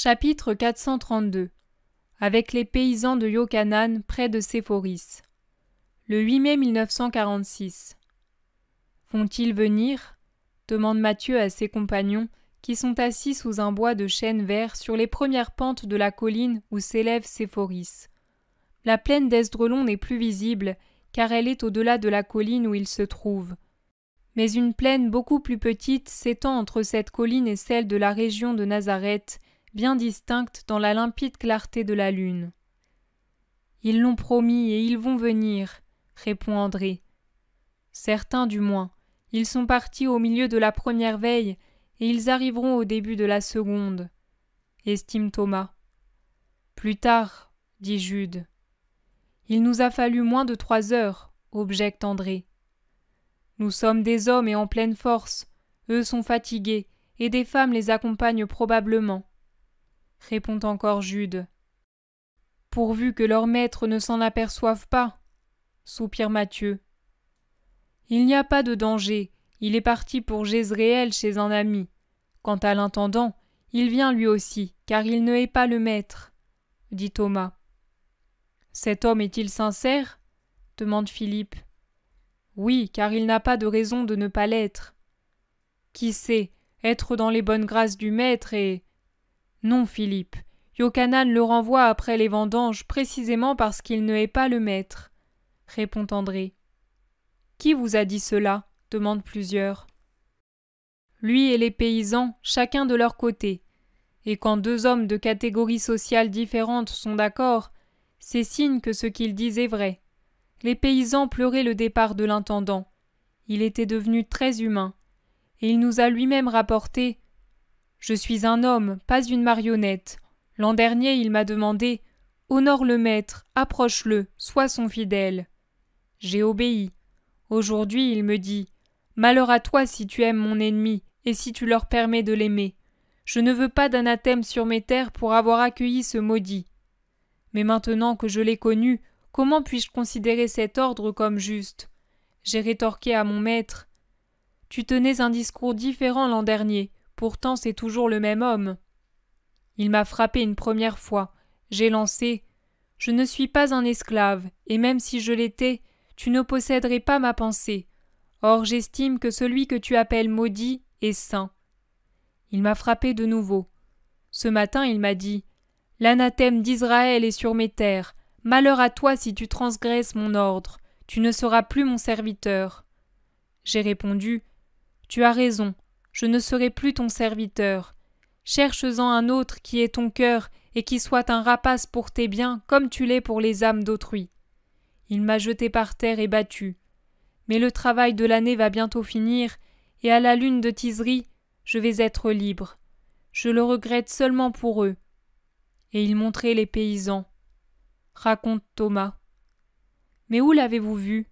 Chapitre 432 Avec les paysans de Iokanaan près de Séphoris. Le 8 mai 1946. Vont-ils venir ? Demande Matthieu à ses compagnons, qui sont assis sous un bois de chênes verts sur les premières pentes de la colline où s'élève Séphoris. La plaine d'Esdrelon n'est plus visible, car elle est au-delà de la colline où il se trouve. Mais une plaine beaucoup plus petite s'étend entre cette colline et celle de la région de Nazareth, bien distincte dans la limpide clarté de la lune. « Ils l'ont promis et ils vont venir, » répond André. « Certains du moins. Ils sont partis au milieu de la première veille et ils arriveront au début de la seconde, » estime Thomas. « Plus tard, » dit Jude. « Il nous a fallu moins de 3 heures, » objecte André. « Nous sommes des hommes et en pleine force. Eux sont fatigués, et des femmes les accompagnent probablement, » répond encore Jude. « Pourvu que leur maître ne s'en aperçoive pas, » soupire Matthieu. « Il n'y a pas de danger, il est parti pour Jezréel chez un ami. Quant à l'intendant, il vient lui aussi, car il ne hait pas le maître, » dit Thomas. « Cet homme est-il sincère ? » demande Philippe. « Oui, car il n'a pas de raison de ne pas l'être. » « Qui sait, être dans les bonnes grâces du maître et… » « Non, Philippe, Iokanaan le renvoie après les vendanges précisément parce qu'il ne hait pas le maître, » répond André. « Qui vous a dit cela ? » demandent plusieurs. « Lui et les paysans, chacun de leur côté. Et quand 2 hommes de catégories sociales différentes sont d'accord, c'est signe que ce qu'ils disent est vrai. Les paysans pleuraient le départ de l'intendant. Il était devenu très humain. Et il nous a lui-même rapporté « Je suis un homme, pas une marionnette. L'an dernier, il m'a demandé « Honore le maître, approche-le, sois son fidèle. » J'ai obéi. Aujourd'hui, il me dit « Malheur à toi si tu aimes mon ennemi et si tu leur permets de l'aimer. Je ne veux pas d'anathème sur mes terres pour avoir accueilli ce maudit. Mais maintenant que je l'ai connu, comment puis-je considérer cet ordre comme juste ? J'ai rétorqué à mon maître « Tu tenais un discours différent l'an dernier. Pourtant, c'est toujours le même homme. » Il m'a frappé une première fois. J'ai lancé « Je ne suis pas un esclave, et même si je l'étais, tu ne posséderais pas ma pensée. Or, j'estime que celui que tu appelles maudit est saint. » Il m'a frappé de nouveau. Ce matin, il m'a dit « L'anathème d'Israël est sur mes terres. Malheur à toi si tu transgresses mon ordre. Tu ne seras plus mon serviteur. » J'ai répondu « Tu as raison. Je ne serai plus ton serviteur. Cherche-en un autre qui ait ton cœur et qui soit un rapace pour tes biens comme tu l'es pour les âmes d'autrui. » Il m'a jeté par terre et battu. Mais le travail de l'année va bientôt finir, et à la lune de Tisri, je vais être libre. Je le regrette seulement pour eux. Et il montrait les paysans. Raconte Thomas. Mais où l'avez-vous vu ?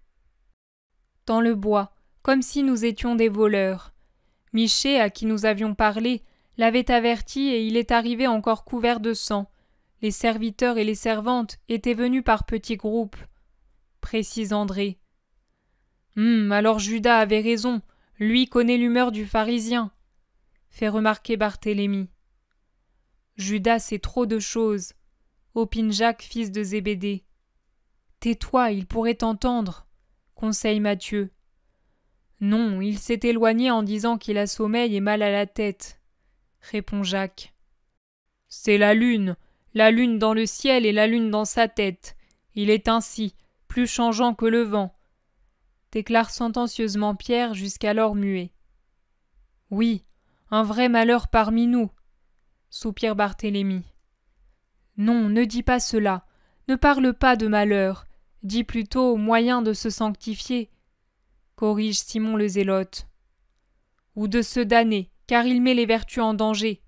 Dans le bois, comme si nous étions des voleurs. Michée, à qui nous avions parlé, l'avait averti et il est arrivé encore couvert de sang. Les serviteurs et les servantes étaient venus par petits groupes, précise André. Alors Judas avait raison, lui connaît l'humeur du pharisien, fait remarquer Barthélemy. Judas sait trop de choses, opine Jacques, fils de Zébédée. Tais-toi, il pourrait t'entendre, conseille Matthieu. Non, il s'est éloigné en disant qu'il a sommeil et mal à la tête, répond Jacques. C'est la lune dans le ciel et la lune dans sa tête. Il est ainsi, plus changeant que le vent, déclare sentencieusement Pierre, jusqu'alors muet. Oui, un vrai malheur parmi nous, soupire Barthélemy. Non, ne dis pas cela, ne parle pas de malheur, dis plutôt moyen de se sanctifier, corrige Simon le Zélote. Ou de se damner, car il met les vertus en danger,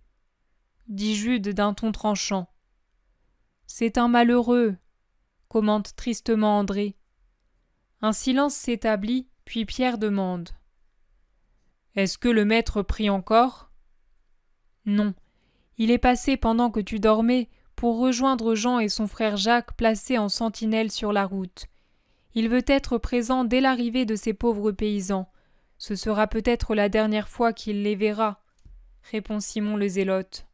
dit Jude d'un ton tranchant. C'est un malheureux, commente tristement André. Un silence s'établit, puis Pierre demande. Est-ce que le maître prie encore ? Non, il est passé pendant que tu dormais pour rejoindre Jean et son frère Jacques placés en sentinelle sur la route. Il veut être présent dès l'arrivée de ces pauvres paysans. Ce sera peut-être la dernière fois qu'il les verra, répond Simon le Zélote.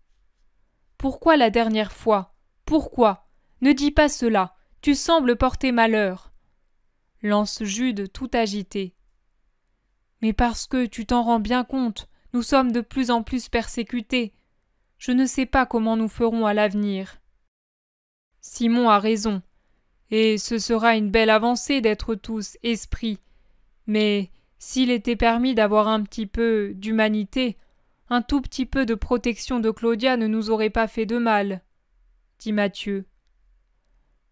Pourquoi la dernière fois? Pourquoi? Ne dis pas cela, tu sembles porter malheur. Lance Jude tout agité. Mais parce que tu t'en rends bien compte, nous sommes de plus en plus persécutés. Je ne sais pas comment nous ferons à l'avenir. Simon a raison, et ce sera une belle avancée d'être tous esprits. Mais s'il était permis d'avoir un petit peu d'humanité, un tout petit peu de protection de Claudia ne nous aurait pas fait de mal, dit Matthieu.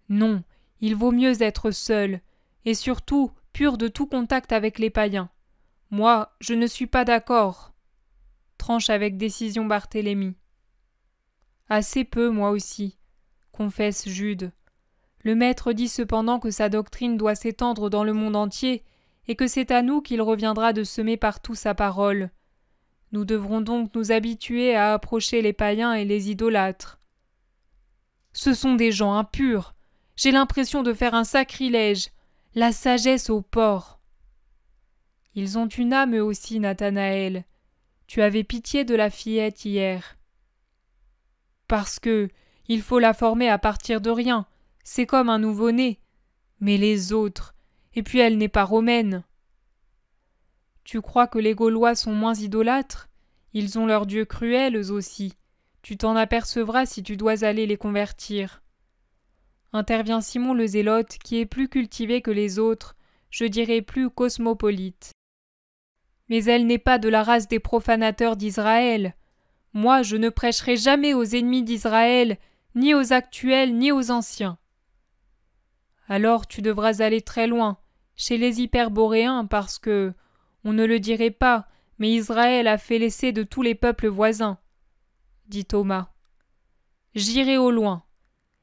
Non, il vaut mieux être seul, et surtout pur de tout contact avec les païens. Moi, je ne suis pas d'accord, tranche avec décision Barthélemy. Assez peu, moi aussi, confesse Jude. Le maître dit cependant que sa doctrine doit s'étendre dans le monde entier, et que c'est à nous qu'il reviendra de semer partout sa parole. Nous devrons donc nous habituer à approcher les païens et les idolâtres. Ce sont des gens impurs. J'ai l'impression de faire un sacrilège. La sagesse au porc. Ils ont une âme eux aussi, Nathanaël. Tu avais pitié de la fillette hier. Parce que il faut la former à partir de rien. C'est comme un nouveau-né. Mais les autres. Et puis elle n'est pas romaine. Tu crois que les Gaulois sont moins idolâtres? Ils ont leurs dieux cruels eux aussi. Tu t'en apercevras si tu dois aller les convertir. Intervient Simon le Zélote, qui est plus cultivé que les autres, je dirais plus cosmopolite. Mais elle n'est pas de la race des profanateurs d'Israël. Moi, je ne prêcherai jamais aux ennemis d'Israël, ni aux actuels, ni aux anciens. Alors tu devras aller très loin, chez les Hyperboréens, parce que, on ne le dirait pas, mais Israël a fait l'essai de tous les peuples voisins, dit Thomas. J'irai au loin.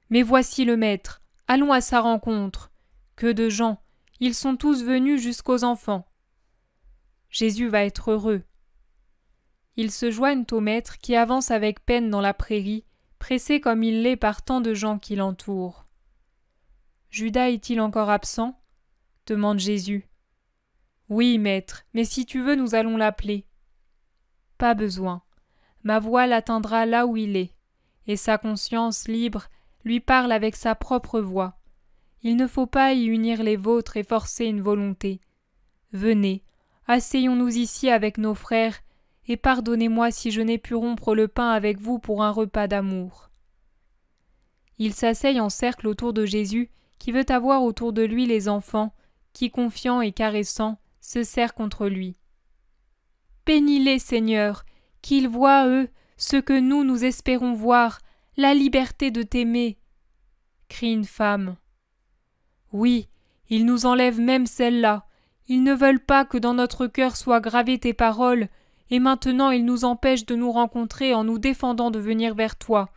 Mais voici le maître, allons à sa rencontre. Que de gens, ils sont tous venus jusqu'aux enfants. Jésus va être heureux. Ils se joignent au maître qui avance avec peine dans la prairie, pressé comme il l'est par tant de gens qui l'entourent. Judas est-il encore absent? Demande Jésus. Oui, maître, mais si tu veux, nous allons l'appeler. Pas besoin. Ma voix l'atteindra là où il est, et sa conscience libre lui parle avec sa propre voix. Il ne faut pas y unir les vôtres et forcer une volonté. Venez, asseyons-nous ici avec nos frères, et pardonnez-moi si je n'ai pu rompre le pain avec vous pour un repas d'amour. Ils s'asseyent en cercle autour de Jésus, qui veut avoir autour de lui les enfants, qui, confiants et caressants, se serrent contre lui. Bénis-les, Seigneur, qu'ils voient, eux, ce que nous espérons voir, la liberté de t'aimer, crie une femme. Oui, ils nous enlèvent même celle-là. Ils ne veulent pas que dans notre cœur soient gravées tes paroles, et maintenant ils nous empêchent de nous rencontrer en nous défendant de venir vers toi,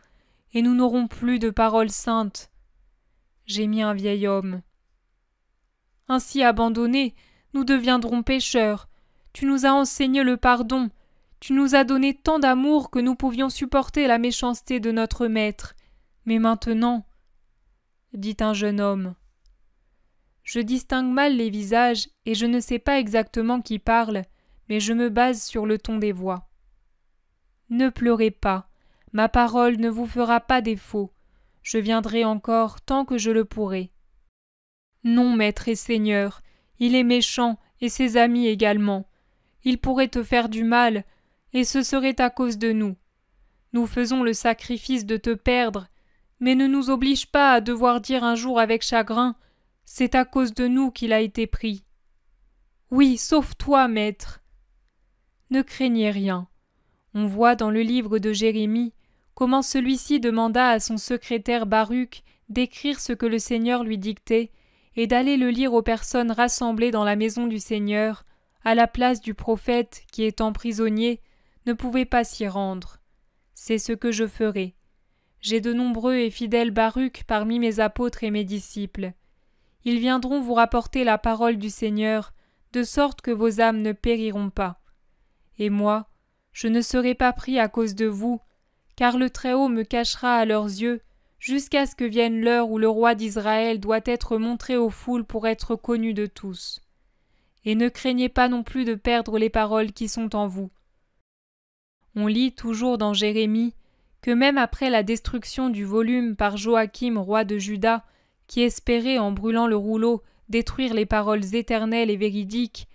et nous n'aurons plus de paroles saintes. Gémit un vieil homme. Ainsi abandonnés, nous deviendrons pécheurs. Tu nous as enseigné le pardon. Tu nous as donné tant d'amour que nous pouvions supporter la méchanceté de notre maître. Mais maintenant, dit un jeune homme. Je distingue mal les visages et je ne sais pas exactement qui parle, mais je me base sur le ton des voix. Ne pleurez pas, ma parole ne vous fera pas défaut. Je viendrai encore tant que je le pourrai. Non, maître et seigneur, il est méchant et ses amis également. Il pourrait te faire du mal, et ce serait à cause de nous. Nous faisons le sacrifice de te perdre, mais ne nous oblige pas à devoir dire un jour avec chagrin « C'est à cause de nous qu'il a été pris ». Oui, sauve-toi, maître. Ne craignez rien. On voit dans le livre de Jérémie comment celui-ci demanda à son secrétaire Baruch d'écrire ce que le Seigneur lui dictait et d'aller le lire aux personnes rassemblées dans la maison du Seigneur, à la place du prophète qui, étant prisonnier, ne pouvait pas s'y rendre. C'est ce que je ferai. J'ai de nombreux et fidèles Baruch parmi mes apôtres et mes disciples. Ils viendront vous rapporter la parole du Seigneur, de sorte que vos âmes ne périront pas. Et moi, je ne serai pas pris à cause de vous, car le Très-Haut me cachera à leurs yeux, jusqu'à ce que vienne l'heure où le roi d'Israël doit être montré aux foules pour être connu de tous. Et ne craignez pas non plus de perdre les paroles qui sont en vous. On lit toujours dans Jérémie que même après la destruction du volume par Joachim, roi de Juda, qui espérait, en brûlant le rouleau, détruire les paroles éternelles et véridiques,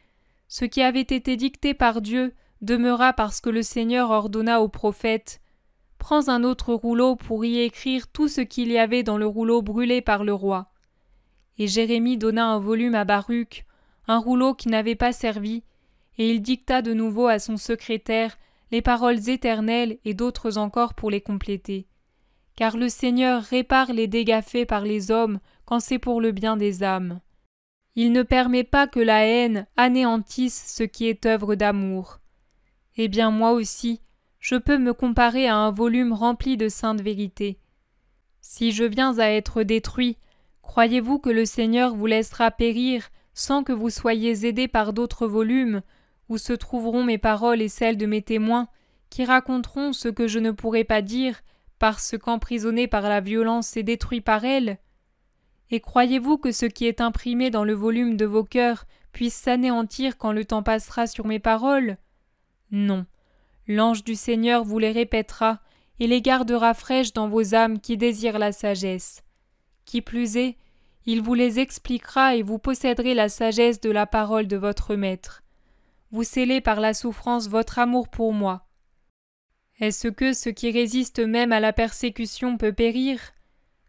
ce qui avait été dicté par Dieu demeura parce que le Seigneur ordonna au prophète « Prends un autre rouleau pour y écrire tout ce qu'il y avait dans le rouleau brûlé par le roi. » Et Jérémie donna un volume à Baruch, un rouleau qui n'avait pas servi, et il dicta de nouveau à son secrétaire les paroles éternelles et d'autres encore pour les compléter. Car le Seigneur répare les dégâts faits par les hommes quand c'est pour le bien des âmes. Il ne permet pas que la haine anéantisse ce qui est œuvre d'amour. Eh bien moi aussi, je peux me comparer à un volume rempli de saintes vérités. Si je viens à être détruit, croyez-vous que le Seigneur vous laissera périr sans que vous soyez aidés par d'autres volumes, où se trouveront mes paroles et celles de mes témoins, qui raconteront ce que je ne pourrai pas dire, parce qu'emprisonné par la violence et détruit par elle? Et croyez-vous que ce qui est imprimé dans le volume de vos cœurs puisse s'anéantir quand le temps passera sur mes paroles? Non. L'ange du Seigneur vous les répétera et les gardera fraîches dans vos âmes qui désirent la sagesse. Qui plus est, il vous les expliquera et vous posséderez la sagesse de la parole de votre Maître. Vous scellez par la souffrance votre amour pour moi. Est-ce que ce qui résiste même à la persécution peut périr?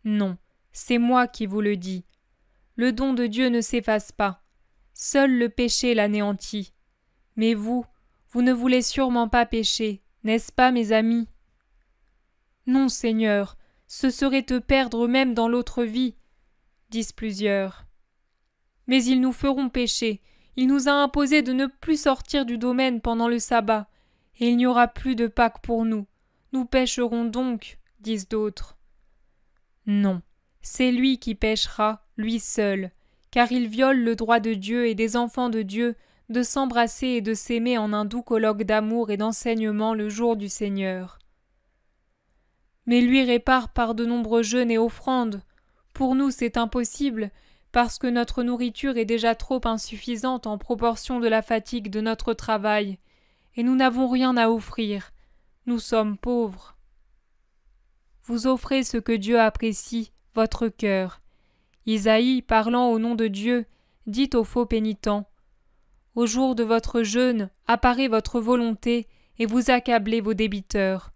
Non, c'est moi qui vous le dis. Le don de Dieu ne s'efface pas. Seul le péché l'anéantit. Mais vous ne voulez sûrement pas pécher, n'est-ce pas, mes amis? Non, Seigneur, ce serait te perdre même dans l'autre vie, disent plusieurs. Mais ils nous feront pécher. Il nous a imposé de ne plus sortir du domaine pendant le sabbat, et il n'y aura plus de Pâques pour nous. Nous pécherons donc, disent d'autres. Non, c'est lui qui péchera, lui seul, car il viole le droit de Dieu et des enfants de Dieu de s'embrasser et de s'aimer en un doux colloque d'amour et d'enseignement le jour du Seigneur. Mais lui répare par de nombreux jeûnes et offrandes. Pour nous, c'est impossible, parce que notre nourriture est déjà trop insuffisante en proportion de la fatigue de notre travail, et nous n'avons rien à offrir. Nous sommes pauvres. Vous offrez ce que Dieu apprécie, votre cœur. Isaïe, parlant au nom de Dieu, dit aux faux pénitents: Au jour de votre jeûne, apparaît votre volonté et vous accablez vos débiteurs.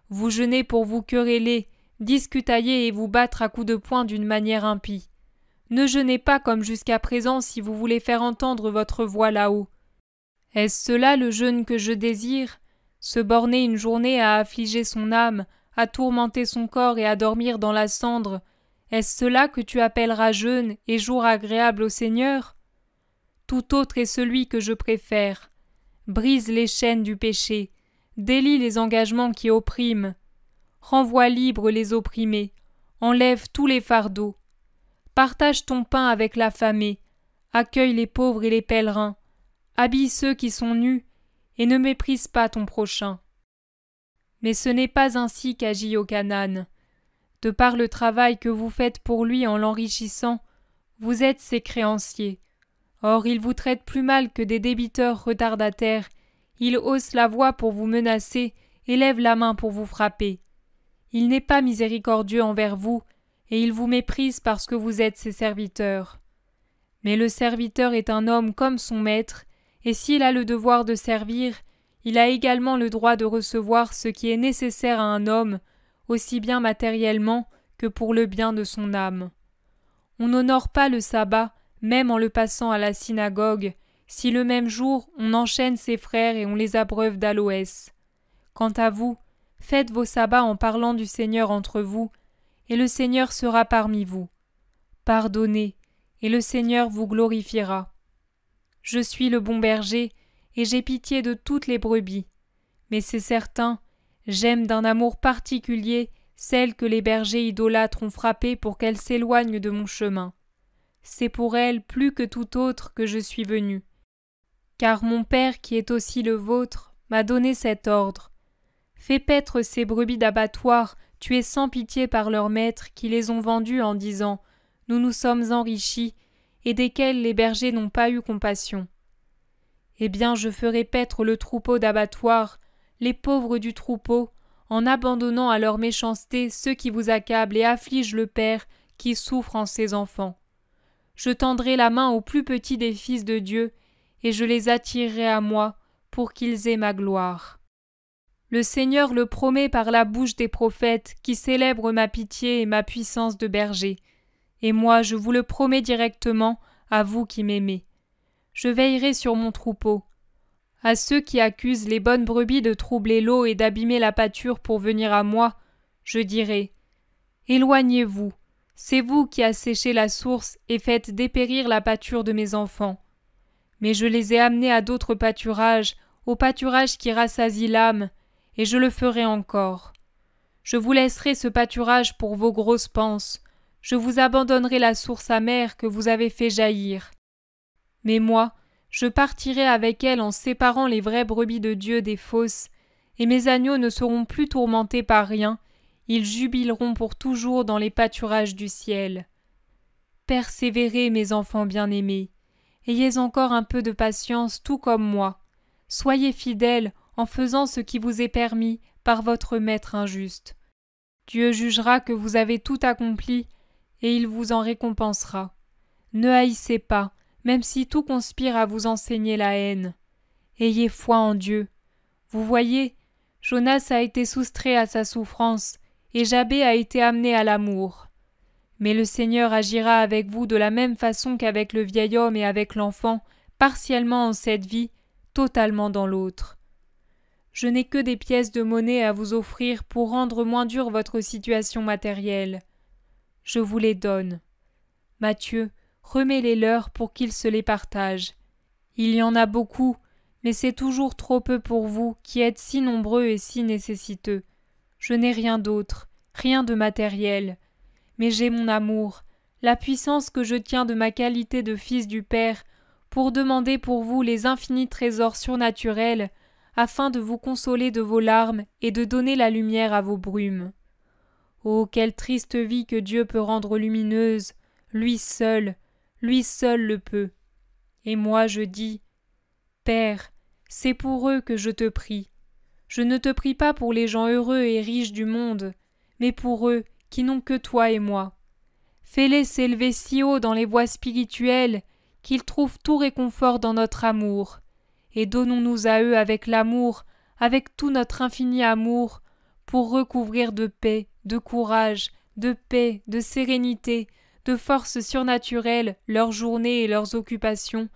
Vous jeûnez pour vous quereller, discutailler et vous battre à coups de poing d'une manière impie. Ne jeûnez pas comme jusqu'à présent si vous voulez faire entendre votre voix là-haut. Est-ce cela le jeûne que je désire? Se borner une journée à affliger son âme, à tourmenter son corps et à dormir dans la cendre, est-ce cela que tu appelleras jeûne et jour agréable au Seigneur? Tout autre est celui que je préfère. Brise les chaînes du péché, délie les engagements qui oppriment, renvoie libres les opprimés, enlève tous les fardeaux. Partage ton pain avec l'affamé, accueille les pauvres et les pèlerins, habille ceux qui sont nus, et ne méprise pas ton prochain. Mais ce n'est pas ainsi qu'agit Yochanan. De par le travail que vous faites pour lui en l'enrichissant, vous êtes ses créanciers. Or il vous traite plus mal que des débiteurs retardataires, il hausse la voix pour vous menacer et lève la main pour vous frapper. Il n'est pas miséricordieux envers vous, et il vous méprise parce que vous êtes ses serviteurs. Mais le serviteur est un homme comme son maître, et s'il a le devoir de servir, il a également le droit de recevoir ce qui est nécessaire à un homme, aussi bien matériellement que pour le bien de son âme. On n'honore pas le sabbat, même en le passant à la synagogue, si le même jour on enchaîne ses frères et on les abreuve d'aloès. Quant à vous, faites vos sabbats en parlant du Seigneur entre vous, et le Seigneur sera parmi vous. Pardonnez, et le Seigneur vous glorifiera. Je suis le bon berger, et j'ai pitié de toutes les brebis. Mais c'est certain, j'aime d'un amour particulier celles que les bergers idolâtres ont frappées pour qu'elles s'éloignent de mon chemin. C'est pour elles plus que tout autre que je suis venu. Car mon Père, qui est aussi le vôtre, m'a donné cet ordre. Fais paître ces brebis d'abattoir, tuées sans pitié par leurs maîtres qui les ont vendues en disant « Nous nous sommes enrichis » et desquels les bergers n'ont pas eu compassion. Eh bien, je ferai paître le troupeau d'abattoir, les pauvres du troupeau, en abandonnant à leur méchanceté ceux qui vous accablent et affligent le Père qui souffre en ses enfants. Je tendrai la main aux plus petits des fils de Dieu, et je les attirerai à moi, pour qu'ils aient ma gloire. Le Seigneur le promet par la bouche des prophètes qui célèbrent ma pitié et ma puissance de berger, et moi je vous le promets directement à vous qui m'aimez. Je veillerai sur mon troupeau. À ceux qui accusent les bonnes brebis de troubler l'eau et d'abîmer la pâture pour venir à moi, je dirai « Éloignez-vous, c'est vous qui asséchez la source et faites dépérir la pâture de mes enfants. Mais je les ai amenés à d'autres pâturages, au pâturage qui rassasie l'âme, et je le ferai encore. Je vous laisserai ce pâturage pour vos grosses panses, je vous abandonnerai la source amère que vous avez fait jaillir. Mais moi, je partirai avec elle en séparant les vraies brebis de Dieu des fausses, et mes agneaux ne seront plus tourmentés par rien, ils jubileront pour toujours dans les pâturages du ciel. Persévérez, mes enfants bien-aimés, ayez encore un peu de patience tout comme moi. Soyez fidèles en faisant ce qui vous est permis par votre maître injuste. Dieu jugera que vous avez tout accompli, et il vous en récompensera. Ne haïssez pas, même si tout conspire à vous enseigner la haine. Ayez foi en Dieu. Vous voyez, Jonas a été soustrait à sa souffrance, et Jabé a été amené à l'amour. Mais le Seigneur agira avec vous de la même façon qu'avec le vieil homme et avec l'enfant, partiellement en cette vie, totalement dans l'autre. Je n'ai que des pièces de monnaie à vous offrir pour rendre moins dure votre situation matérielle. Je vous les donne. Matthieu, remets les leurs pour qu'ils se les partagent. Il y en a beaucoup, mais c'est toujours trop peu pour vous qui êtes si nombreux et si nécessiteux. Je n'ai rien d'autre, rien de matériel, mais j'ai mon amour, la puissance que je tiens de ma qualité de fils du Père, pour demander pour vous les infinis trésors surnaturels, afin de vous consoler de vos larmes et de donner la lumière à vos brumes. Oh, quelle triste vie que Dieu peut rendre lumineuse, lui seul le peut. Et moi je dis, Père, c'est pour eux que je te prie. Je ne te prie pas pour les gens heureux et riches du monde, mais pour eux qui n'ont que toi et moi. Fais-les s'élever si haut dans les voies spirituelles qu'ils trouvent tout réconfort dans notre amour, et donnons-nous à eux avec l'amour, avec tout notre infini amour, pour recouvrir de paix, de courage, de paix, de sérénité, de force surnaturelle leurs journées et leurs occupations,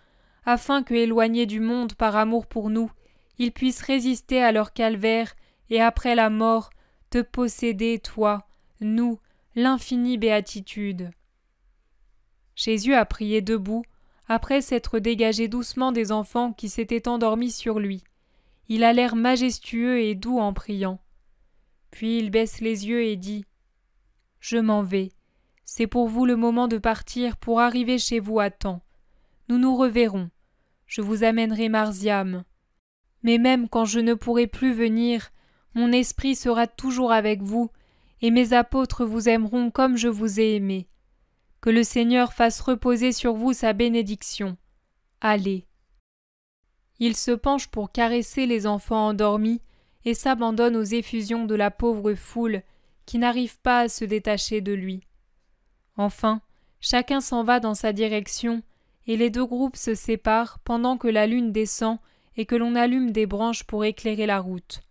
afin que, éloignés du monde par amour pour nous, ils puissent résister à leur calvaire et après la mort, te posséder, toi, nous, l'infinie béatitude. Jésus a prié debout, après s'être dégagé doucement des enfants qui s'étaient endormis sur lui. Il a l'air majestueux et doux en priant. Puis il baisse les yeux et dit « Je m'en vais. C'est pour vous le moment de partir pour arriver chez vous à temps. Nous nous reverrons. Je vous amènerai Marziam. Mais même quand je ne pourrai plus venir, mon esprit sera toujours avec vous, et mes apôtres vous aimeront comme je vous ai aimé. Que le Seigneur fasse reposer sur vous sa bénédiction. Allez. » Il se penche pour caresser les enfants endormis et s'abandonne aux effusions de la pauvre foule qui n'arrive pas à se détacher de lui. Enfin, chacun s'en va dans sa direction et les deux groupes se séparent pendant que la lune descend et que l'on allume des branches pour éclairer la route.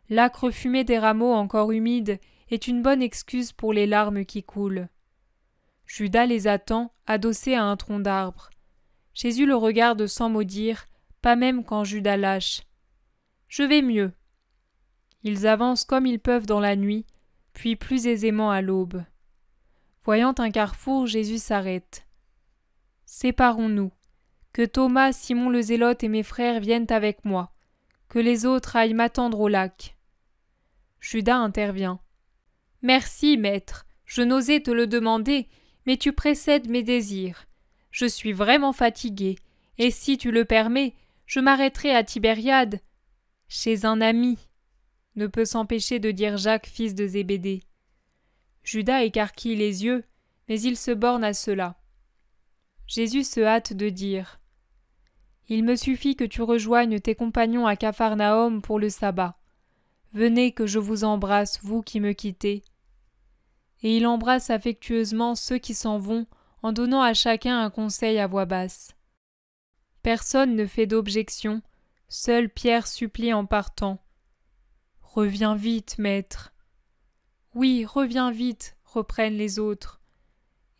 L'âcre fumée des rameaux encore humides est une bonne excuse pour les larmes qui coulent. Judas les attend, adossé à un tronc d'arbre. Jésus le regarde sans mot dire, pas même quand Judas lâche. « Je vais mieux. » Ils avancent comme ils peuvent dans la nuit, puis plus aisément à l'aube. Voyant un carrefour, Jésus s'arrête. « Séparons-nous. Que Thomas, Simon le Zélote et mes frères viennent avec moi. Que les autres aillent m'attendre au lac. » Judas intervient. « Merci, maître. Je n'osais te le demander, mais tu précèdes mes désirs. Je suis vraiment fatigué, et si tu le permets, je m'arrêterai à Tibériade, chez un ami. » ne peut s'empêcher de dire Jacques, fils de Zébédée. Judas écarquille les yeux, mais il se borne à cela. Jésus se hâte de dire « Il me suffit que tu rejoignes tes compagnons à Capharnaüm pour le sabbat. Venez que je vous embrasse, vous qui me quittez. Et il embrasse affectueusement ceux qui s'en vont en donnant à chacun un conseil à voix basse. Personne ne fait d'objection, seul Pierre supplie en partant. « Reviens vite, maître. »« Oui, reviens vite, » reprennent les autres.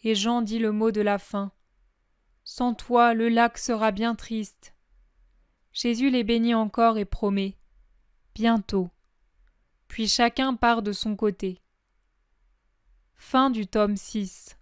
Et Jean dit le mot de la fin. « Sans toi, le lac sera bien triste. » Jésus les bénit encore et promet. « Bientôt. » Puis chacun part de son côté. Fin du tome 6.